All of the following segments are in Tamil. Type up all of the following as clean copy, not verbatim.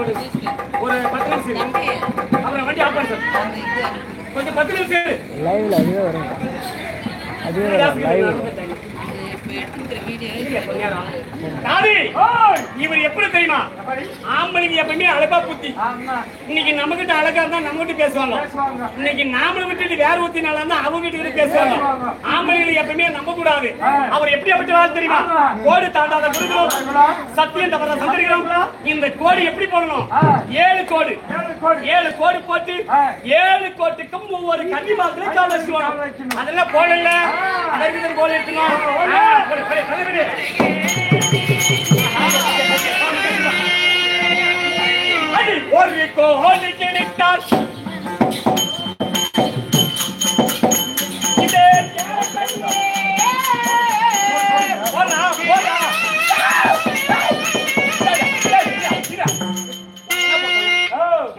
ஒரு 10 நிமிஷம் அப்புறம் வண்டி ஆஃப் பண்ணு சார். கொஞ்சம் 10 நிமிஷம் லைவ்ல அதுவே வரும். அதுவே லைவ். இவர் எப்படி தெரியுமா? ஆம்பளைங்க எப்பவுமே அழகா புத்தி. இன்னைக்கு நம்ம கிட்ட அழகா இருந்தா நம்ம கிட்ட பேசுவாங்க. இன்னைக்கு நாமளை விட்டுட்டு வேற ஊத்தினால இருந்தா அவங்க கிட்ட பேசுவாங்க. ஆம்பளைங்களை எப்பவுமே நம்ப கூடாது. அவர் எப்படி அப்படி தெரியுமா? கோடு தாண்டாத குருகுலம் சத்தியம் தவற சந்திரிக்கிறோம். இந்த கோடு எப்படி போடணும்? 7 கோடு 7 கோடு போட்டு 7 கோட்டுக்கும் ஒவ்வொரு கன்னிமாக்களை கால் வச்சுக்கணும். அதெல்லாம் போடல அதற்கு போல இருக்கணும். ஒரு கோழி கிடைத்தால்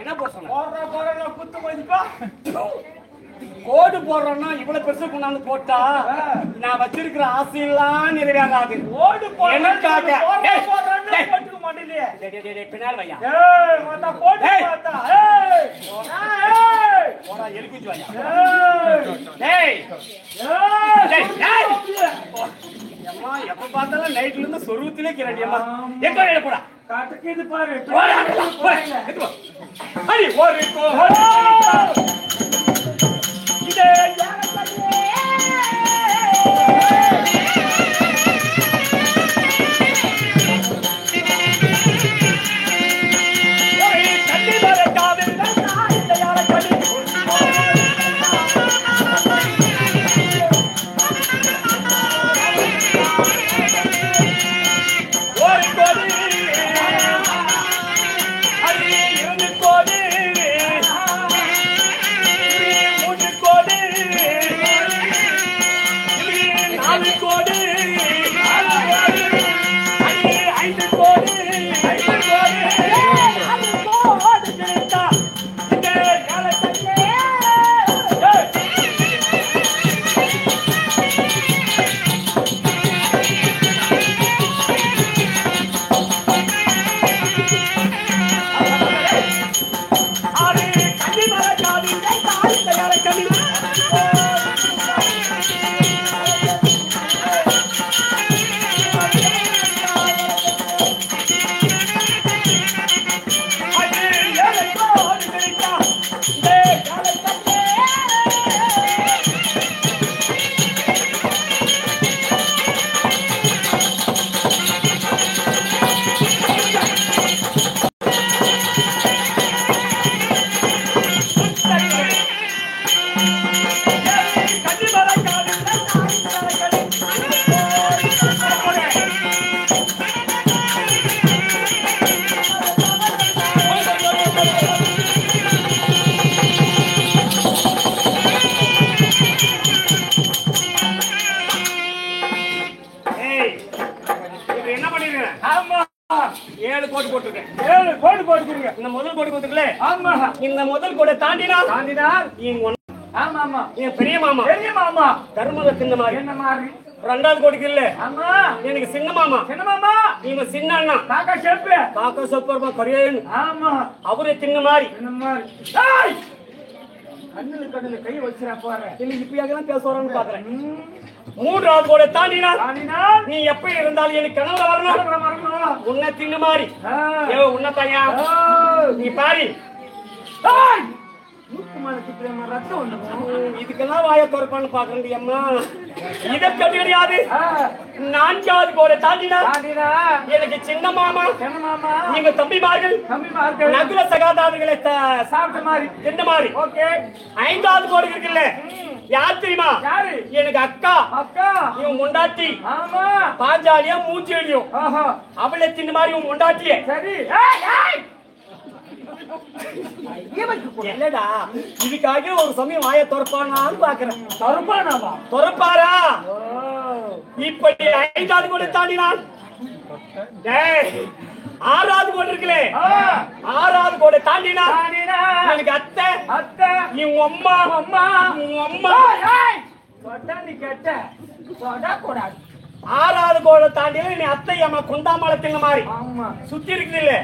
என்ன போற குத்து போயிருப்பா. கோடு போடுறோம்னா இவ்வளவு பெருசு கொண்டாந்து போட்டா நான் வச்சிருக்கிற ஆசையெல்லாம் நிறைவேறாது. ஓடு பின்னால் வையா எலுக்குச்சு வையா எப்ப பார்த்தாலும் நைட்ல இருந்து சொருவத்திலே கிரண்டியம்மா எங்க போடா காட்டுக்கு பாரு இந்த முதல் கோடை தாண்டினால் பெரிய மாமா கருமக சின்ன மாதிரி ரெண்டாவது கோடிக்கு இல்ல எனக்கு சின்ன மாமா நீங்க சின்ன அண்ணா காக்கா சொப்பா கரியன் அவரே சின்ன மாதிரி கண்ணுல கை வச்சிரா பாரு இன்னைக்கு இப்பயாகலாம் பேசுறான்னு பாக்குறேன். மூன்றாவது கோடை தாண்டினால் நீ எப்ப இருந்தாலும் எனக்கு கனவுல வரணும். உன்ன தின்ன மாதிரி உன்ன தாயா நீ பாரு இதுக்கெல்லாம் வாய திறப்பான்னு பாக்குறது அம்மா. இதை கிடையாது. நான்காவது கோடை தாண்டினா எனக்கு சின்ன மாமா நீங்க தம்பிமார்கள் நகுல சகாதாரர்களை சாப்பிட்ட மாதிரி என்ன மாதிரி. ஐந்தாவது கோடை இருக்குல்ல யார் தெரியுமா? எனக்கு அக்கா இவன் முண்டாட்டி பாஞ்சாலியா மூஞ்சேலியும் அவளை தின்ன மாதிரி இவன் முண்டாட்டிய என்னடா இதுக்காக ஒரு சமயம் வாய திறப்பானான்னு பாக்குறேன். திறப்பாரா? இப்படி ஐந்தாவது கோடை தாண்டினான் ஆறாவது கோடை இருக்குல்லே ஆறாவது கோடை தாண்டினா எனக்கு அத்தை இவங்க அம்மா கேட்ட ஆறாவது கோடை தாண்டினா நீ அத்தை அம்மா குண்டாமலை தின்ன மாதிரி சுத்தி இருக்குது இல்ல